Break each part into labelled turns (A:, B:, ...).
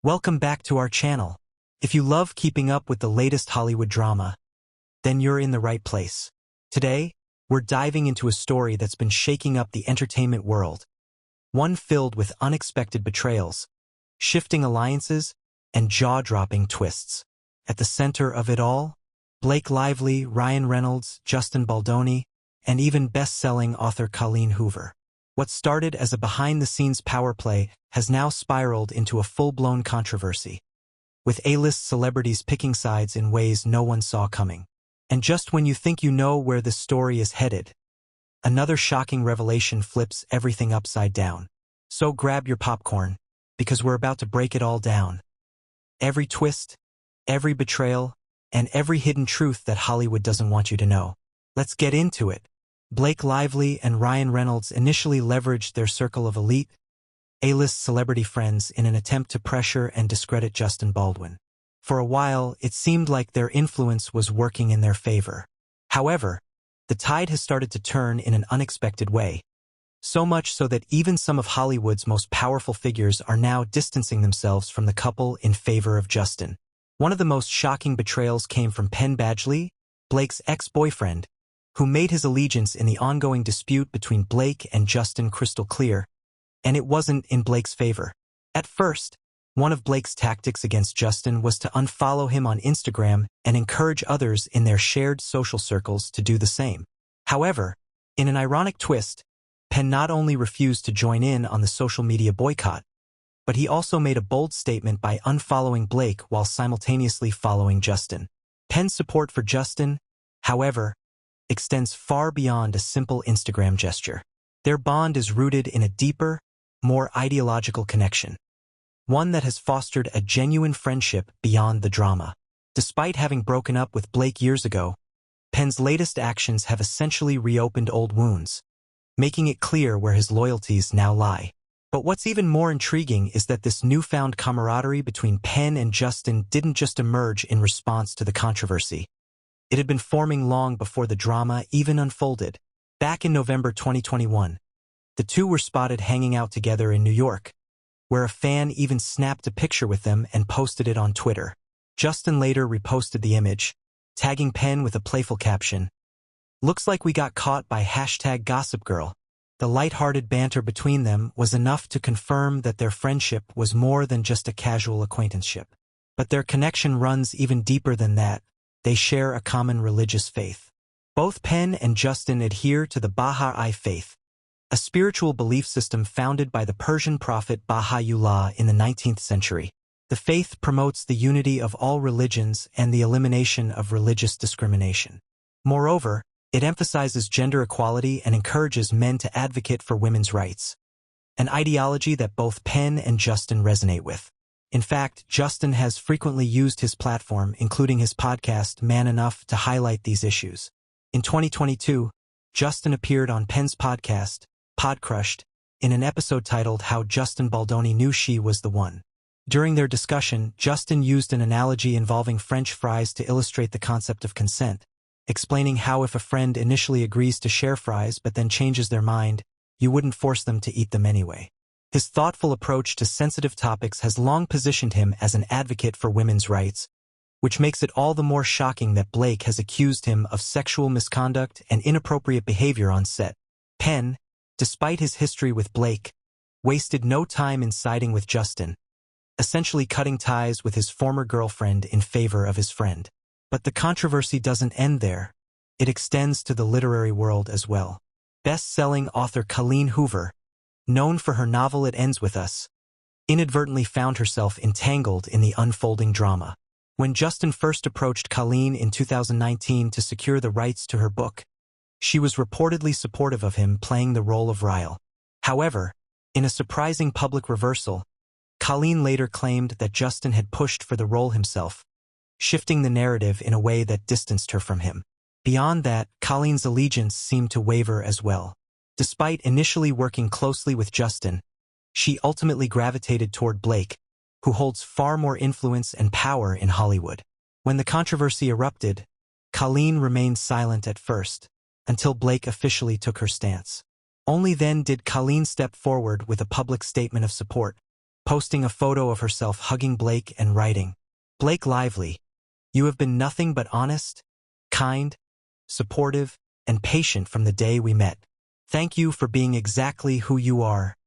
A: Welcome back to our channel. If you love keeping up with the latest Hollywood drama, then you're in the right place. Today, we're diving into a story that's been shaking up the entertainment world. One filled with unexpected betrayals, shifting alliances, and jaw-dropping twists. At the center of it all, Blake Lively, Ryan Reynolds, Justin Baldoni, and even best-selling author Colleen Hoover. What started as a behind-the-scenes power play has now spiraled into a full-blown controversy, with A-list celebrities picking sides in ways no one saw coming. And just when you think you know where this story is headed, another shocking revelation flips everything upside down. So grab your popcorn, because we're about to break it all down. Every twist, every betrayal, and every hidden truth that Hollywood doesn't want you to know. Let's get into it. Blake Lively and Ryan Reynolds initially leveraged their circle of elite, A-list celebrity friends in an attempt to pressure and discredit Justin Baldwin. For a while, it seemed like their influence was working in their favor. However, the tide has started to turn in an unexpected way. So much so that even some of Hollywood's most powerful figures are now distancing themselves from the couple in favor of Justin. One of the most shocking betrayals came from Penn Badgley, Blake's ex-boyfriend, who made his allegiance in the ongoing dispute between Blake and Justin crystal clear, and it wasn't in Blake's favor. At first, one of Blake's tactics against Justin was to unfollow him on Instagram and encourage others in their shared social circles to do the same. However, in an ironic twist, Penn not only refused to join in on the social media boycott, but he also made a bold statement by unfollowing Blake while simultaneously following Justin. Penn's support for Justin, however, extends far beyond a simple Instagram gesture. Their bond is rooted in a deeper, more ideological connection, one that has fostered a genuine friendship beyond the drama. Despite having broken up with Blake years ago, Penn's latest actions have essentially reopened old wounds, making it clear where his loyalties now lie. But what's even more intriguing is that this newfound camaraderie between Penn and Justin didn't just emerge in response to the controversy. It had been forming long before the drama even unfolded. Back in November 2021, the two were spotted hanging out together in New York, where a fan even snapped a picture with them and posted it on Twitter. Justin later reposted the image, tagging Penn with a playful caption, "Looks like we got caught by #GossipGirl." The lighthearted banter between them was enough to confirm that their friendship was more than just a casual acquaintanceship. But their connection runs even deeper than that. They share a common religious faith. Both Penn and Justin adhere to the Baha'i faith, a spiritual belief system founded by the Persian prophet Baha'u'llah in the 19th century. The faith promotes the unity of all religions and the elimination of religious discrimination. Moreover, it emphasizes gender equality and encourages men to advocate for women's rights, an ideology that both Penn and Justin resonate with. In fact, Justin has frequently used his platform, including his podcast Man Enough, to highlight these issues. In 2022, Justin appeared on Penn's podcast, Podcrushed, in an episode titled How Justin Baldoni Knew She Was the One. During their discussion, Justin used an analogy involving French fries to illustrate the concept of consent, explaining how if a friend initially agrees to share fries but then changes their mind, you wouldn't force them to eat them anyway. His thoughtful approach to sensitive topics has long positioned him as an advocate for women's rights, which makes it all the more shocking that Blake has accused him of sexual misconduct and inappropriate behavior on set. Penn, despite his history with Blake, wasted no time in siding with Justin, essentially cutting ties with his former girlfriend in favor of his friend. But the controversy doesn't end there. It extends to the literary world as well. Best-selling author Colleen Hoover, known for her novel It Ends With Us, inadvertently found herself entangled in the unfolding drama. When Justin first approached Colleen in 2019 to secure the rights to her book, she was reportedly supportive of him playing the role of Ryle. However, in a surprising public reversal, Colleen later claimed that Justin had pushed for the role himself, shifting the narrative in a way that distanced her from him. Beyond that, Colleen's allegiance seemed to waver as well. Despite initially working closely with Justin, she ultimately gravitated toward Blake, who holds far more influence and power in Hollywood. When the controversy erupted, Colleen remained silent at first, until Blake officially took her stance. Only then did Colleen step forward with a public statement of support, posting a photo of herself hugging Blake and writing, "Blake Lively, you have been nothing but honest, kind, supportive, and patient from the day we met. Thank you for being exactly who you are.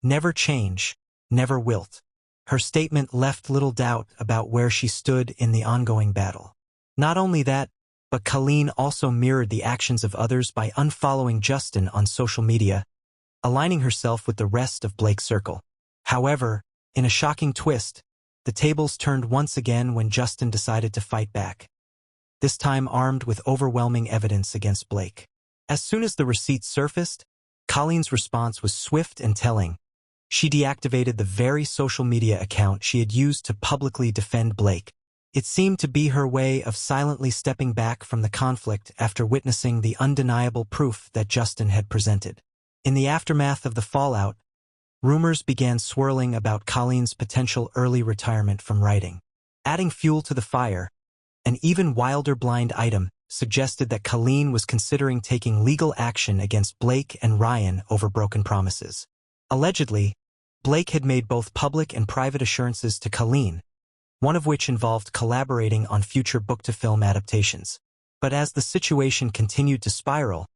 A: Never change, never wilt." Her statement left little doubt about where she stood in the ongoing battle. Not only that, but Colleen also mirrored the actions of others by unfollowing Justin on social media, aligning herself with the rest of Blake's circle. However, in a shocking twist, the tables turned once again when Justin decided to fight back, this time armed with overwhelming evidence against Blake. As soon as the receipts surfaced, Colleen's response was swift and telling. She deactivated the very social media account she had used to publicly defend Blake. It seemed to be her way of silently stepping back from the conflict after witnessing the undeniable proof that Justin had presented. In the aftermath of the fallout, rumors began swirling about Colleen's potential early retirement from writing. Adding fuel to the fire, an even wilder blind item suggested that Colleen was considering taking legal action against Blake and Ryan over broken promises. Allegedly, Blake had made both public and private assurances to Colleen, one of which involved collaborating on future book-to-film adaptations. But as the situation continued to spiral,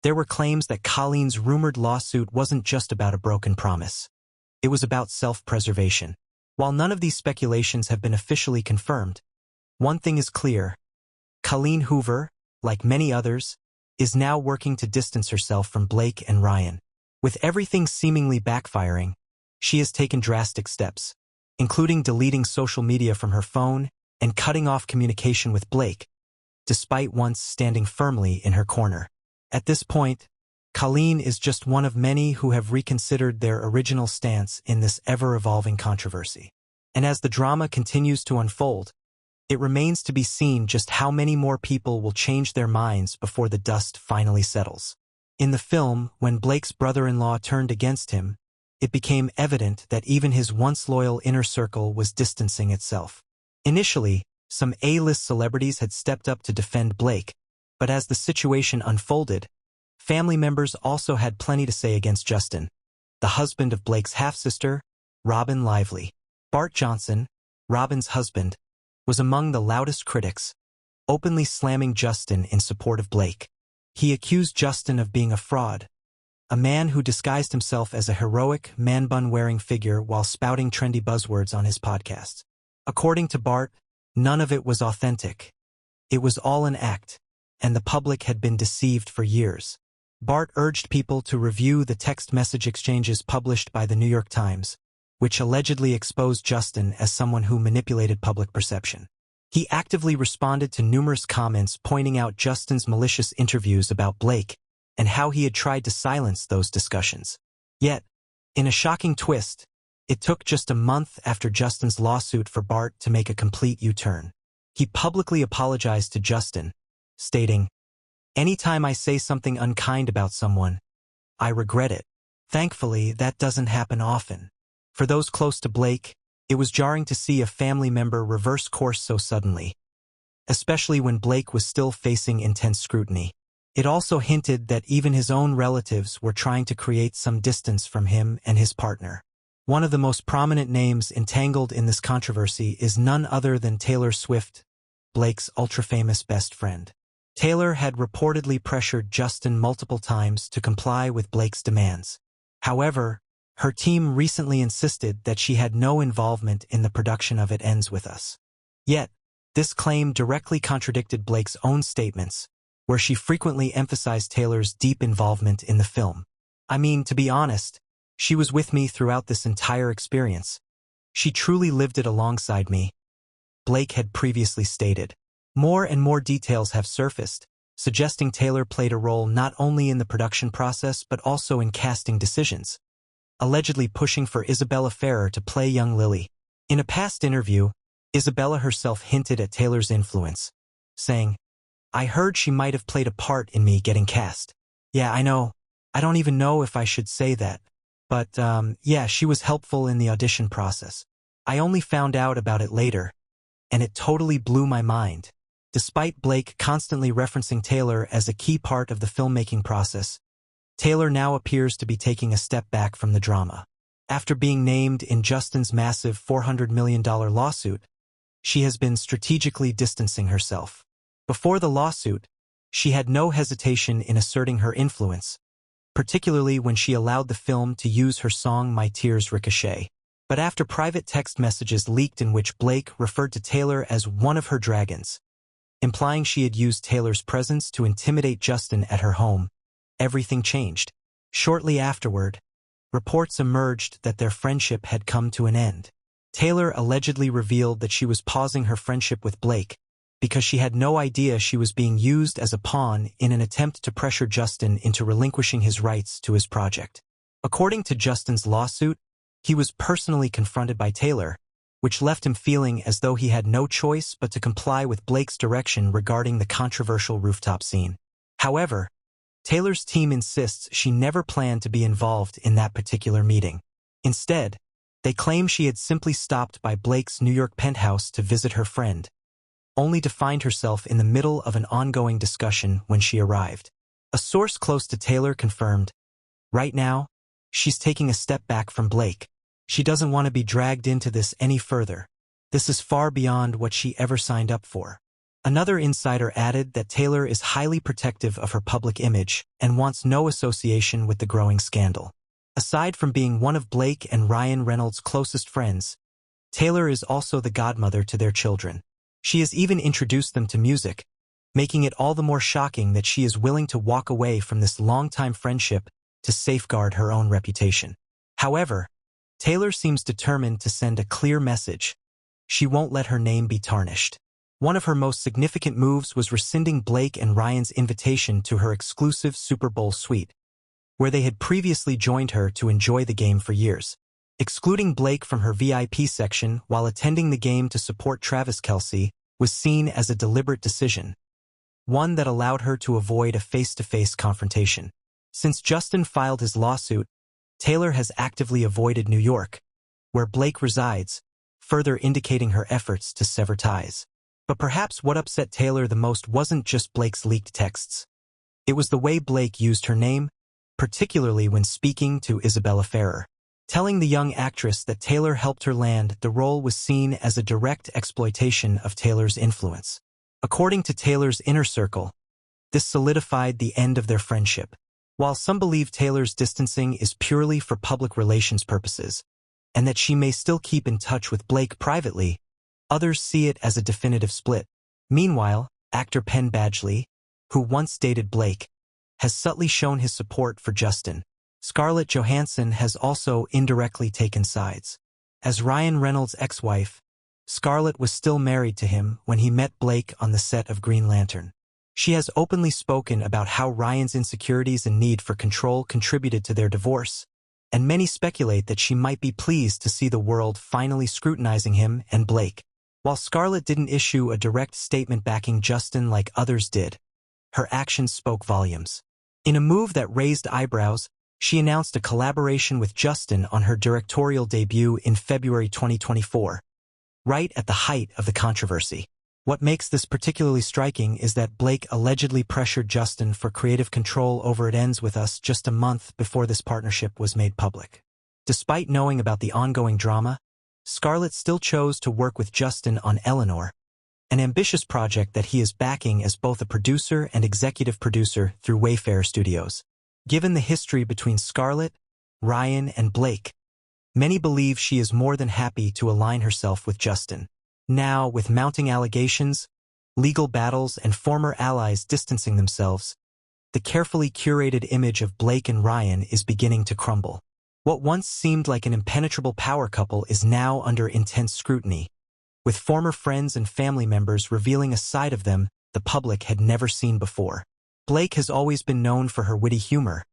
A: there were claims that Colleen's rumored lawsuit wasn't just about a broken promise. It was about self-preservation. While none of these speculations have been officially confirmed, one thing is clear. Colleen Hoover, like many others, is now working to distance herself from Blake and Ryan. With everything seemingly backfiring, she has taken drastic steps, including deleting social media from her phone and cutting off communication with Blake, despite once standing firmly in her corner. At this point, Colleen is just one of many who have reconsidered their original stance in this ever-evolving controversy. And as the drama continues to unfold, it remains to be seen just how many more people will change their minds before the dust finally settles. In the film, when Blake's brother-in-law turned against him, it became evident that even his once loyal inner circle was distancing itself. Initially, some A-list celebrities had stepped up to defend Blake, but as the situation unfolded, family members also had plenty to say against Justin. The husband of Blake's half-sister, Robin Lively. Bart Johnson, Robin's husband, was among the loudest critics, openly slamming Justin in support of Blake. He accused Justin of being a fraud, a man who disguised himself as a heroic, man-bun-wearing figure while spouting trendy buzzwords on his podcasts. According to Bart, none of it was authentic. It was all an act, and the public had been deceived for years. Bart urged people to review the text message exchanges published by the New York Times, which allegedly exposed Justin as someone who manipulated public perception. He actively responded to numerous comments pointing out Justin's malicious interviews about Blake and how he had tried to silence those discussions. Yet, in a shocking twist, it took just a month after Justin's lawsuit for Bart to make a complete U-turn. He publicly apologized to Justin, stating, "Anytime I say something unkind about someone, I regret it. Thankfully, that doesn't happen often." For those close to Blake, it was jarring to see a family member reverse course so suddenly, especially when Blake was still facing intense scrutiny. It also hinted that even his own relatives were trying to create some distance from him and his partner. One of the most prominent names entangled in this controversy is none other than Taylor Swift, Blake's ultra-famous best friend. Taylor had reportedly pressured Justin multiple times to comply with Blake's demands. However, her team recently insisted that she had no involvement in the production of It Ends With Us. Yet, this claim directly contradicted Blake's own statements, where she frequently emphasized Taylor's deep involvement in the film. "I mean, to be honest, she was with me throughout this entire experience. She truly lived it alongside me," Blake had previously stated. More and more details have surfaced, suggesting Taylor played a role not only in the production process but also in casting decisions, allegedly pushing for Isabella Ferrer to play young Lily. In a past interview, Isabella herself hinted at Taylor's influence, saying, "I heard she might have played a part in me getting cast. Yeah, I know. I don't even know if I should say that. But, yeah, she was helpful in the audition process. I only found out about it later, and it totally blew my mind." Despite Blake constantly referencing Taylor as a key part of the filmmaking process, Taylor now appears to be taking a step back from the drama. After being named in Justin's massive $400 million lawsuit, she has been strategically distancing herself. Before the lawsuit, she had no hesitation in asserting her influence, particularly when she allowed the film to use her song My Tears Ricochet. But after private text messages leaked in which Blake referred to Taylor as one of her dragons, implying she had used Taylor's presence to intimidate Justin at her home, everything changed. Shortly afterward, reports emerged that their friendship had come to an end. Taylor allegedly revealed that she was pausing her friendship with Blake because she had no idea she was being used as a pawn in an attempt to pressure Justin into relinquishing his rights to his project. According to Justin's lawsuit, he was personally confronted by Taylor, which left him feeling as though he had no choice but to comply with Blake's direction regarding the controversial rooftop scene. However, Taylor's team insists she never planned to be involved in that particular meeting. Instead, they claim she had simply stopped by Blake's New York penthouse to visit her friend, only to find herself in the middle of an ongoing discussion when she arrived. A source close to Taylor confirmed, "Right now, she's taking a step back from Blake. She doesn't want to be dragged into this any further. This is far beyond what she ever signed up for." Another insider added that Taylor is highly protective of her public image and wants no association with the growing scandal. Aside from being one of Blake and Ryan Reynolds' closest friends, Taylor is also the godmother to their children. She has even introduced them to music, making it all the more shocking that she is willing to walk away from this longtime friendship to safeguard her own reputation. However, Taylor seems determined to send a clear message. She won't let her name be tarnished. One of her most significant moves was rescinding Blake and Ryan's invitation to her exclusive Super Bowl suite, where they had previously joined her to enjoy the game for years. Excluding Blake from her VIP section while attending the game to support Travis Kelce was seen as a deliberate decision, one that allowed her to avoid a face-to-face confrontation. Since Justin filed his lawsuit, Taylor has actively avoided New York, where Blake resides, further indicating her efforts to sever ties. But perhaps what upset Taylor the most wasn't just Blake's leaked texts. It was the way Blake used her name, particularly when speaking to Isabella Ferrer. Telling the young actress that Taylor helped her land the role was seen as a direct exploitation of Taylor's influence. According to Taylor's inner circle, this solidified the end of their friendship. While some believe Taylor's distancing is purely for public relations purposes, and that she may still keep in touch with Blake privately, others see it as a definitive split. Meanwhile, actor Penn Badgley, who once dated Blake, has subtly shown his support for Justin. Scarlett Johansson has also indirectly taken sides. As Ryan Reynolds' ex-wife, Scarlett was still married to him when he met Blake on the set of Green Lantern. She has openly spoken about how Ryan's insecurities and need for control contributed to their divorce, and many speculate that she might be pleased to see the world finally scrutinizing him and Blake. While Scarlett didn't issue a direct statement backing Justin like others did, her actions spoke volumes. In a move that raised eyebrows, she announced a collaboration with Justin on her directorial debut in February 2024, right at the height of the controversy. What makes this particularly striking is that Blake allegedly pressured Justin for creative control over It Ends With Us just a month before this partnership was made public. Despite knowing about the ongoing drama, Scarlett still chose to work with Justin on Eleanor, an ambitious project that he is backing as both a producer and executive producer through Wayfarer Studios. Given the history between Scarlett, Ryan, and Blake, many believe she is more than happy to align herself with Justin. Now, with mounting allegations, legal battles, and former allies distancing themselves, the carefully curated image of Blake and Ryan is beginning to crumble. What once seemed like an impenetrable power couple is now under intense scrutiny, with former friends and family members revealing a side of them the public had never seen before. Blake has always been known for her witty humor,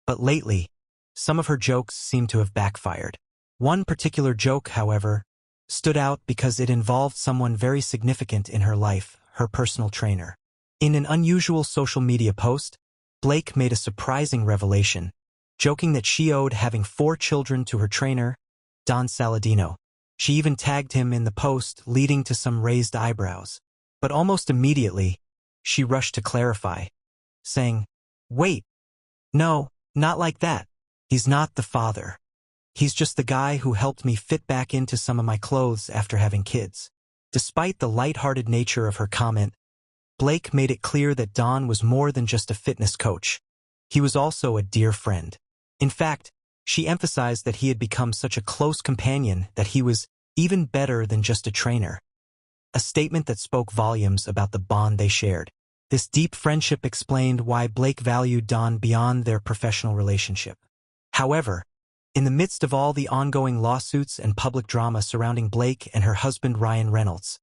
A: but lately, some of her jokes seem to have backfired. One particular joke, however, stood out because it involved someone very significant in her life, her personal trainer. In an unusual social media post, Blake made a surprising revelation, joking that she owed having 4 children to her trainer, Don Saladino. She even tagged him in the post, leading to some raised eyebrows. But almost immediately, she rushed to clarify, saying, "Wait, no, not like that. He's not the father." He's just the guy who helped me fit back into some of my clothes after having kids." Despite the lighthearted nature of her comment, Blake made it clear that Don was more than just a fitness coach. He was also a dear friend. In fact, she emphasized that he had become such a close companion that he was even better than just a trainer. A statement that spoke volumes about the bond they shared. This deep friendship explained why Blake valued Don beyond their professional relationship. However, in the midst of all the ongoing lawsuits and public drama surrounding Blake and her husband Ryan Reynolds,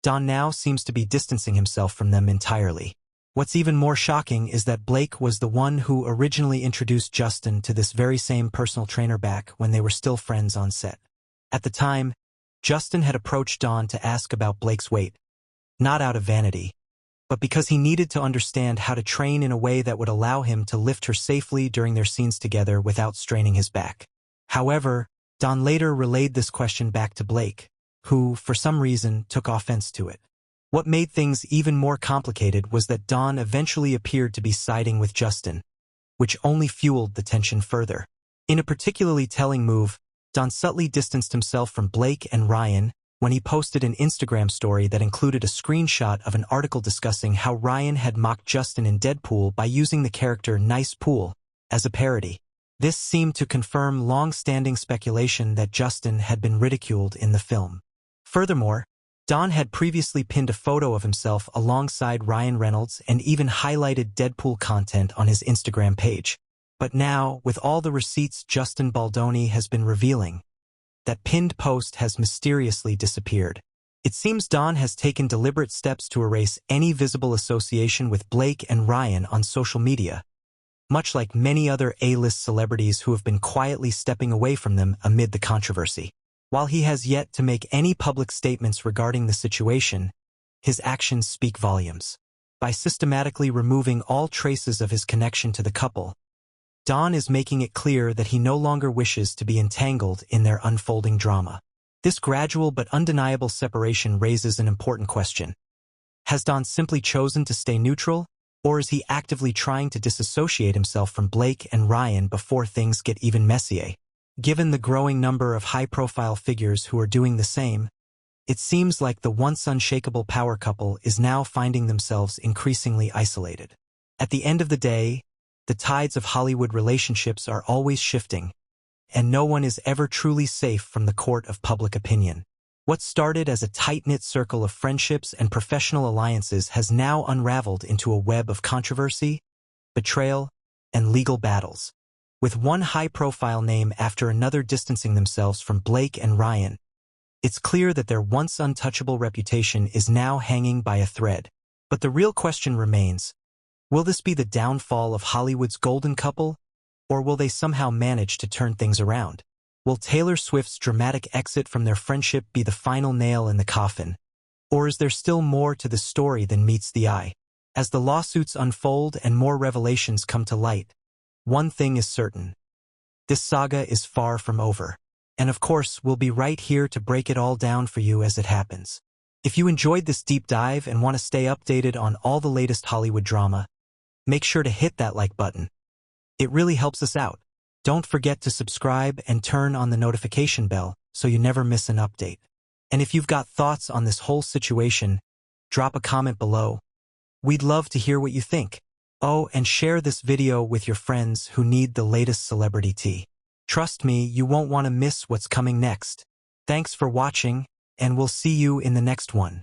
A: Don now seems to be distancing himself from them entirely. What's even more shocking is that Blake was the one who originally introduced Justin to this very same personal trainer back when they were still friends on set. At the time, Justin had approached Don to ask about Blake's weight, not out of vanity, but because he needed to understand how to train in a way that would allow him to lift her safely during their scenes together without straining his back. However, Don later relayed this question back to Blake, who, for some reason, took offense to it. What made things even more complicated was that Don eventually appeared to be siding with Justin, which only fueled the tension further. In a particularly telling move, Don subtly distanced himself from Blake and Ryan when he posted an Instagram story that included a screenshot of an article discussing how Ryan had mocked Justin in Deadpool by using the character Nice Pool as a parody. This seemed to confirm long-standing speculation that Justin had been ridiculed in the film. Furthermore, Don had previously pinned a photo of himself alongside Ryan Reynolds and even highlighted Deadpool content on his Instagram page. But now, with all the receipts Justin Baldoni has been revealing, that pinned post has mysteriously disappeared. It seems Don has taken deliberate steps to erase any visible association with Blake and Ryan on social media, much like many other A-list celebrities who have been quietly stepping away from them amid the controversy. While he has yet to make any public statements regarding the situation, his actions speak volumes. By systematically removing all traces of his connection to the couple, Don is making it clear that he no longer wishes to be entangled in their unfolding drama. This gradual but undeniable separation raises an important question. Has Don simply chosen to stay neutral, or is he actively trying to disassociate himself from Blake and Ryan before things get even messier? Given the growing number of high-profile figures who are doing the same, it seems like the once unshakable power couple is now finding themselves increasingly isolated. At the end of the day, the tides of Hollywood relationships are always shifting, and no one is ever truly safe from the court of public opinion. What started as a tight-knit circle of friendships and professional alliances has now unraveled into a web of controversy, betrayal, and legal battles. With one high-profile name after another distancing themselves from Blake and Ryan, it's clear that their once untouchable reputation is now hanging by a thread. But the real question remains, will this be the downfall of Hollywood's golden couple, or will they somehow manage to turn things around? Will Taylor Swift's dramatic exit from their friendship be the final nail in the coffin, or is there still more to the story than meets the eye? As the lawsuits unfold and more revelations come to light, one thing is certain. This saga is far from over. And of course, we'll be right here to break it all down for you as it happens. If you enjoyed this deep dive and want to stay updated on all the latest Hollywood drama, make sure to hit that like button. It really helps us out. Don't forget to subscribe and turn on the notification bell so you never miss an update. And if you've got thoughts on this whole situation, drop a comment below. We'd love to hear what you think. Oh, and share this video with your friends who need the latest celebrity tea. Trust me, you won't want to miss what's coming next. Thanks for watching, and we'll see you in the next one.